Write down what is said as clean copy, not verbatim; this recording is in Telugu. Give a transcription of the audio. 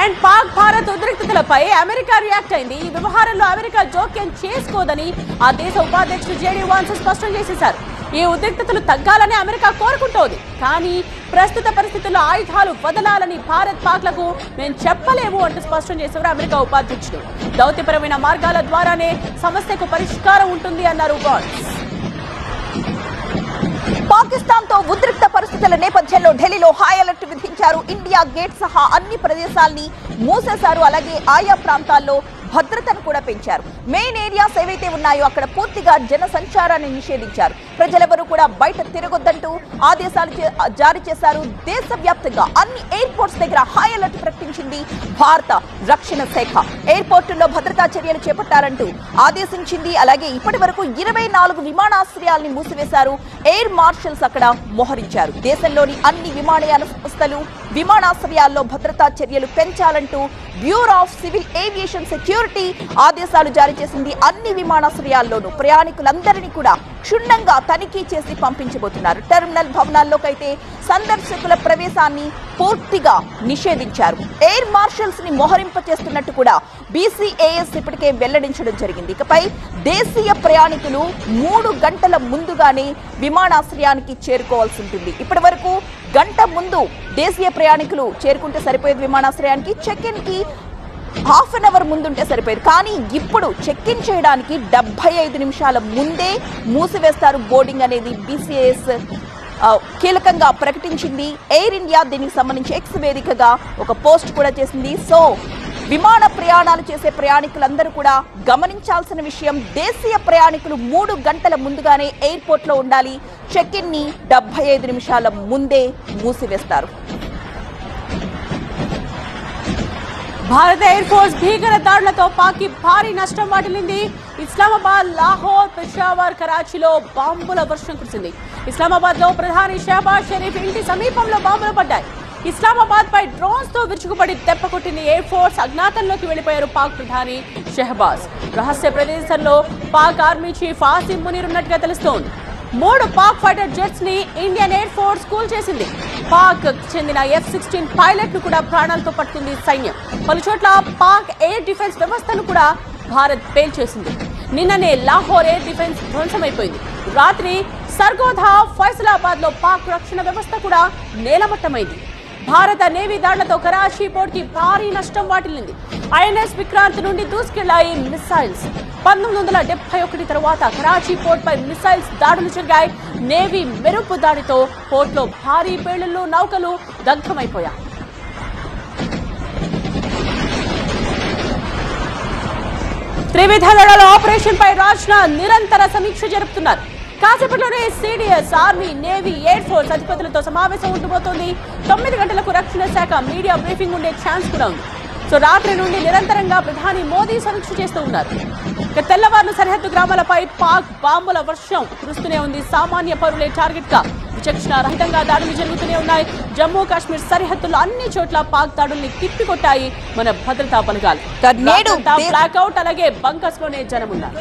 అండ్ పాక్ భారత్ ఉద్రిక్తతలపై అమెరికా రియాక్ట్ అయింది. ఈ వ్యవహారంలో అమెరికా జోక్యం చేసుకోదని ఆ దేశ ఉపాధ్యక్షుడు జేడీ వాన్స్ స్పష్టం చేసేశారు. ఈ ఉద్రిక్తతలు తగ్గాలని అమెరికా కోరుకుంటోంది. కానీ ప్రస్తుత పరిస్థితుల్లో ఆయుధాలు వదలాలని భారత్ పాక్లకు మేము చెప్పలేము అంటూ స్పష్టం చేశారు అమెరికా ఉపాధ్యక్షుడు. దౌత్యపరమైన మార్గాల ద్వారానే సమస్యకు పరిష్కారం ఉంటుంది అన్నారు వాన్స్. పాకిస్తాన్ తో ఉద్రిక్త పరిస్థితుల నేపథ్యంలో ఢిల్లీలో హై అలర్ట్ విధించారు. ఇండియా గేట్ సహా అన్ని ప్రదేశాల్ని మూసేశారు. అలాగే ఆయా ప్రాంతాల్లో భద్రతను కూడా పెంచారు. మెయిన్ ఏరియాస్ ఏవైతే ఉన్నాయో అక్కడ పూర్తిగా జన సంచారాన్ని నిషేధించారు. ప్రజలెవరూ కూడా బయట తిరగొద్దంటూ ఆదేశాలు జారీ చేశారు. దేశవ్యాప్తంగా అన్ని ఎయిర్పోర్ట్స్ దగ్గర హై అలర్ట్ ప్రకటించింది భారత రక్షణ శాఖ. ఎయిర్పోర్టుల్లో భద్రతా చర్యలు చేపట్టారంటూ ఆదేశించింది. అలాగే ఇప్పటి వరకు 24 విమానాశ్రయాల్ని మూసివేశారు. ఎయిర్ మార్షల్స్ అక్కడ మోహరించారు. దేశంలోని అన్ని విమానయాన సంస్థలు విమానాశ్రయాల్లో భద్రతా చర్యలు పెంచాలంటూ bureau of civil aviation security ఆదేశాలు జారీ చేసింది. అన్ని విమానాశ్రయాల్లోనూ ప్రయాణికులందరినీ కూడా క్షుణ్ణంగా తనిఖీ చేసి పంపించబోతున్నారు. టెర్మినల్ భవనాల్లోకైతే సందర్శకుల ప్రవేశాన్ని పూర్తిగా నిషేధించారు. ఎయిర్ మార్షల్స్ ని మోహరింపచేస్తున్నట్టు కూడా బీసీఏఎస్ ఇప్పటికే వెల్లడించడం జరిగింది. ఇకపై దేశీయ ప్రయాణికులు 3 గంటల ముందుగానే విమానాశ్రయానికి చేరుకోవాల్సి ఉంటుంది. ఇప్పటి వరకు గంట ముందు దేశీయ ప్రయాణికులు చేరుకుంటే సరిపోయేది విమానాశ్రయానికి. చెక్ ఇన్ కి హాఫ్ అన్ అవర్ ముందుంటే సరిపోయేది. కానీ ఇప్పుడు చెక్ ఇన్ చేయడానికి 75 నిమిషాల ముందే మూసివేస్తారు బోర్డింగ్ అనేది బీసీఏఎస్ కీలకంగా ప్రకటించింది. ఎయిర్ ఇండియా దీనికి సంబంధించి ఎక్స్ వేదికగా ఒక పోస్ట్ కూడా చేసింది. సో విమాన ప్రయాణాలు చేసే ప్రయాణికులందరూ కూడా గమనించాల్సిన విషయం, దేశీయ ప్రయాణికులు 3 గంటల ముందుగానే ఎయిర్పోర్ట్ లో ఉండాలి. చెక్ ఇన్ ని 75 నిమిషాల ముందే మూసివేస్తారు. భారత ఎయిర్ ఫోర్స్ భీకర దాడులతో పాక్కి భారీ నష్టం వాటిల్లింది. ఇస్లామాబాద్, లాహోర్, పెషావర్, కరాచీలో బాంబుల వర్షం కురిసింది. ఇస్లామాబాద్ లో ప్రధాని షహబాజ్ షరీఫ్ ఇంటి సమీపంలో బాంబులు పడ్డాయి. ఇస్లామాబాద్ పై డ్రోన్స్ తో విరుచుకుపడి దెబ్బకొట్టింది ఎయిర్ ఫోర్స్. అజ్ఞాతంలోకి వెళ్లిపోయారు పాక్ ప్రధాని షహబాజ్. రహస్య ప్రదేశంలో పాక్ ఆర్మీ చీఫ్ ఆసిమ్ మునీర్ ఉన్నట్టుగా తెలుస్తోంది. 3 పాక్ ఫైటర్ జెట్స్ ని ఇండియన్ ఎయిర్ ఫోర్స్ కూల్ చేసింది. పాక్ చెందిన F-16 పైలట్ ను కూడా ప్రాణాలతో పట్టుకుంది సైన్యం. పలుచోట్ల పాక్ ఎయిర్ డిఫెన్స్ వ్యవస్థను కూడా భారత్ పేల్చేసింది. నిన్ననే లాహోర్ ఎయిర్ డిఫెన్స్ ధ్వంసమైపోయింది. రాత్రి సర్గోధా, ఫైసలాబాద్ లో పాక్ రక్షణ వ్యవస్థ కూడా నేలమట్టమైంది. భారత నేవీ దాడులతో కరాచీ పోర్ట్ కి భారీ నష్టం వాటిల్లింది. ఐఎన్ఎస్ విక్రాంత్ నుండి దూసుకెళ్లాయి మిసైల్స్. 1971 తర్వాత కరాచీ పోర్ట్ పై మిసైల్స్ దాడులు జరిగాయి. నేవీ మెరుపు దాడితో పోర్ట్ లో భారీ పేలుళ్లు, నౌకలు దగ్ధమైపోయాయి. త్రివిధ దళాల ఆపరేషన్ పై రాజ్నాథ్ నిరంతర సమీక్ష జరుపుతున్నారు. కాసేపట్లోనే CDS, army, navy, air force అధిపతులతో సమావేశం ఉండబోతోంది. 9 గంటలకు రక్షణ శాఖ మీడియా బ్రీఫింగ్ ఉండే ఛాన్స్ కూడా ఉంది. సో రాత్రి నుండి నిరంతరంగా ప్రధాని మోదీ సమీక్ష చేస్తూ ఉన్నారు. తెల్లవారులు సరిహద్దు గ్రామాలపై పాక్ బాంబుల వర్షం కురుస్తూనే ఉంది. సామాన్య పౌరులే టార్గెట్ గా విచక్షణ రహితంగా దాడులు జరుగుతూనే ఉన్నాయి. జమ్మూ కాశ్మీర్ సరిహద్దులో అన్ని చోట్ల పాక్ దాడుల్ని తిప్పికొట్టాయి మన భద్రతా బలగాలు. బ్లాక్అవుట్, అలాగే బంకర్స్ లోనే జనం ఉన్నారు.